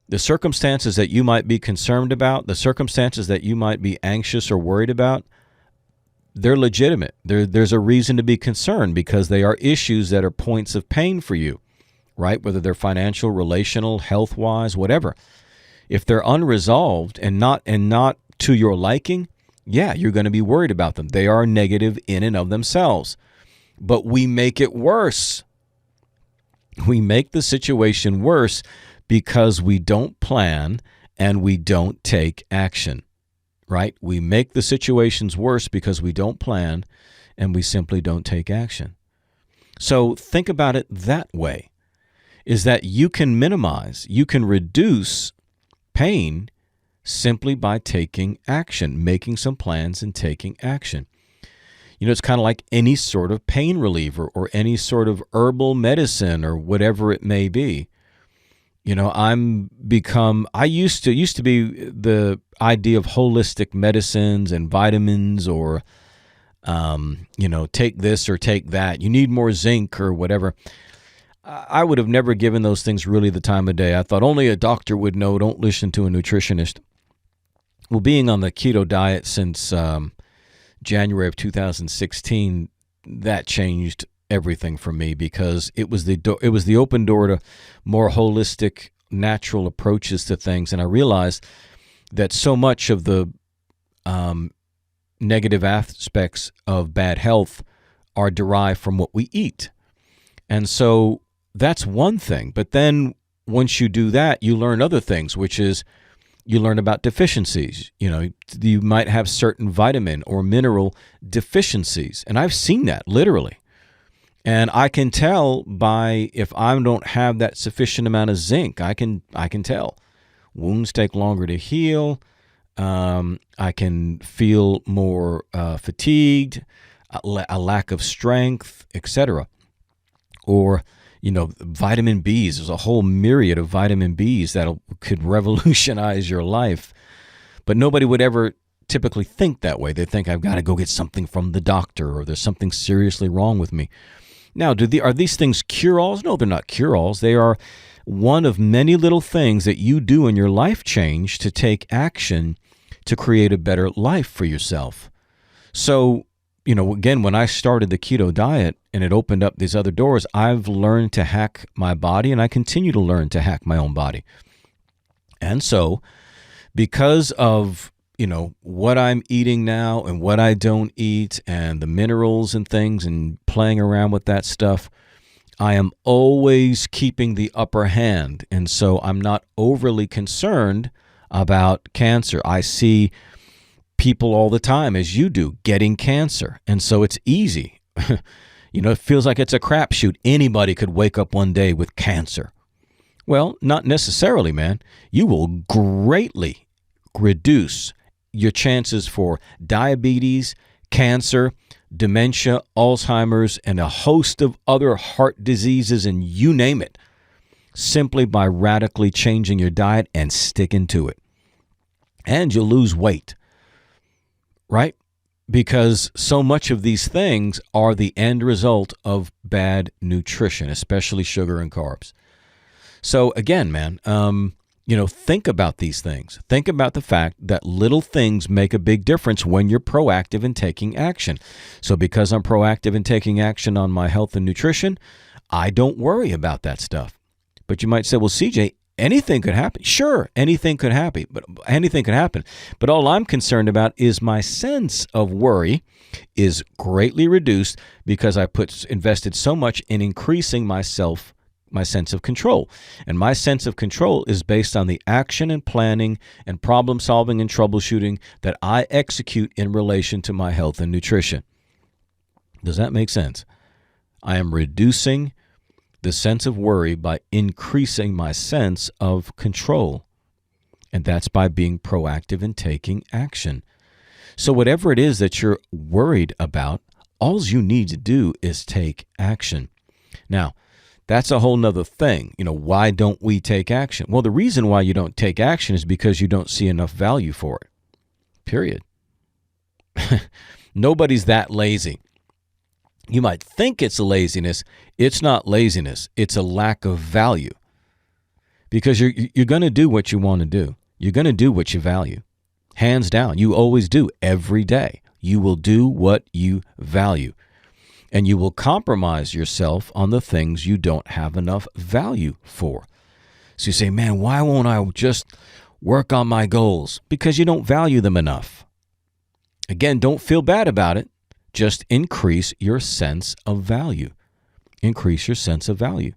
The circumstances that you might be concerned about, the circumstances that you might be anxious or worried about, they're legitimate. There's a reason to be concerned because they are issues that are points of pain for you, right? Whether they're financial, relational, health-wise, whatever. If they're unresolved and not to your liking, yeah, you're going to be worried about them. They are negative in and of themselves. But we make it worse. We make the situation worse because we don't plan and we don't take action, right? We make the situations worse because we don't plan and we simply don't take action. So think about it that way, is that you can minimize, you can reduce pain simply by taking action, making some plans and taking action. You know, it's kind of like any sort of pain reliever or any sort of herbal medicine or whatever it may be. You know, I used to be the idea of holistic medicines and vitamins or, take this or take that. You need more zinc or whatever. I would have never given those things really the time of day. I thought only a doctor would know. Don't listen to a nutritionist. Well, being on the keto diet since January of 2016, that changed everything for me because it was the open door to more holistic, natural approaches to things. And I realized that so much of the negative aspects of bad health are derived from what we eat. And so that's one thing. But then once you do that, you learn other things, which is you learn about deficiencies. You know, you might have certain vitamin or mineral deficiencies. And I've seen that literally. And I can tell by if I don't have that sufficient amount of zinc, I can tell. Wounds take longer to heal. I can feel more fatigued, a lack of strength, etc. Or, vitamin Bs. There's a whole myriad of vitamin Bs that could revolutionize your life. But nobody would ever typically think that way. They think I've got to go get something from the doctor or there's something seriously wrong with me. Now, are these things cure-alls? No, they're not cure-alls. They are one of many little things that you do in your life change to take action to create a better life for yourself. So, again, when I started the keto diet and it opened up these other doors, I've learned to hack my body and I continue to learn to hack my own body. And so because of what I'm eating now and what I don't eat and the minerals and things and playing around with that stuff, I am always keeping the upper hand. And so I'm not overly concerned about cancer. I see people all the time, as you do, getting cancer. And so it's easy. It feels like it's a crapshoot. Anybody could wake up one day with cancer. Well, not necessarily, man. You will greatly reduce your chances for diabetes, cancer, dementia, Alzheimer's, and a host of other heart diseases, and you name it, simply by radically changing your diet and sticking to it. And you'll lose weight, right? Because so much of these things are the end result of bad nutrition, especially sugar and carbs. So again, man, think about these things. Think about the fact that little things make a big difference when you're proactive in taking action. So because I'm proactive in taking action on my health and nutrition, I don't worry about that stuff. But you might say, well, CJ, anything could happen. Sure, anything could happen. But all I'm concerned about is my sense of worry is greatly reduced because I invested so much in increasing my sense of control. And my sense of control is based on the action and planning and problem solving and troubleshooting that I execute in relation to my health and nutrition. Does that make sense? I am reducing the sense of worry by increasing my sense of control. And that's by being proactive and taking action. So whatever it is that you're worried about, all you need to do is take action. Now, that's a whole nother thing. Why don't we take action? Well, the reason why you don't take action is because you don't see enough value for it. Period. Nobody's that lazy. You might think it's a laziness. It's not laziness. It's a lack of value. because you're going to do what you want to do. You're going to do what you value. Hands down, you always do every day. You will do what you value. And you will compromise yourself on the things you don't have enough value for. So you say, man, why won't I just work on my goals? Because you don't value them enough. Again, don't feel bad about it. Just increase your sense of value. Increase your sense of value.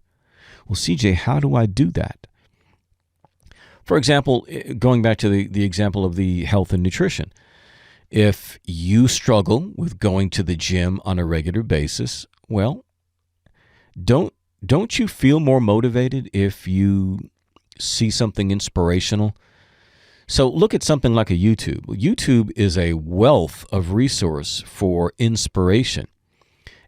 Well, CJ, how do I do that? For example, going back to the example of the health and nutrition, if you struggle with going to the gym on a regular basis, well, don't you feel more motivated if you see something inspirational? So look at something like a YouTube. YouTube is a wealth of resource for inspiration.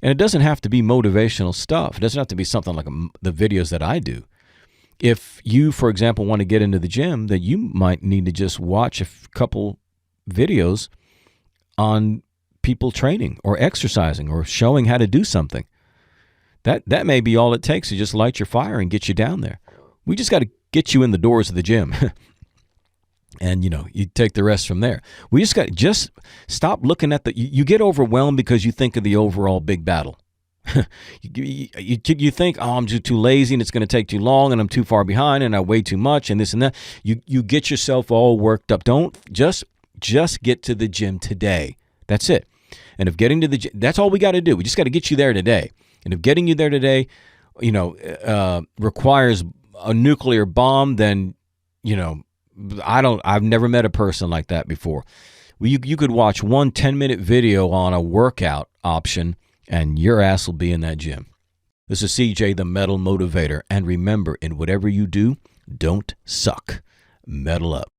And it doesn't have to be motivational stuff. It doesn't have to be something like the videos that I do. If you, for example, want to get into the gym, then you might need to just watch a couple videos on people training or exercising or showing how to do something. That may be all it takes to just light your fire and get you down there. We just got to get you in the doors of the gym. And, you take the rest from there. We just stop looking at you get overwhelmed because you think of the overall big battle. You think, oh, I'm just too lazy and it's going to take too long and I'm too far behind and I weigh too much and this and that. You get yourself all worked up. Don't just get to the gym today. That's it. And if getting to the gym, that's all we got to do. We just got to get you there today. And if getting you there today, requires a nuclear bomb, then, I've never met a person like that before. You could watch one 10-minute video on a workout option and your ass will be in that gym. This is CJ, the Metal Motivator. And remember, in whatever you do, don't suck. Metal up.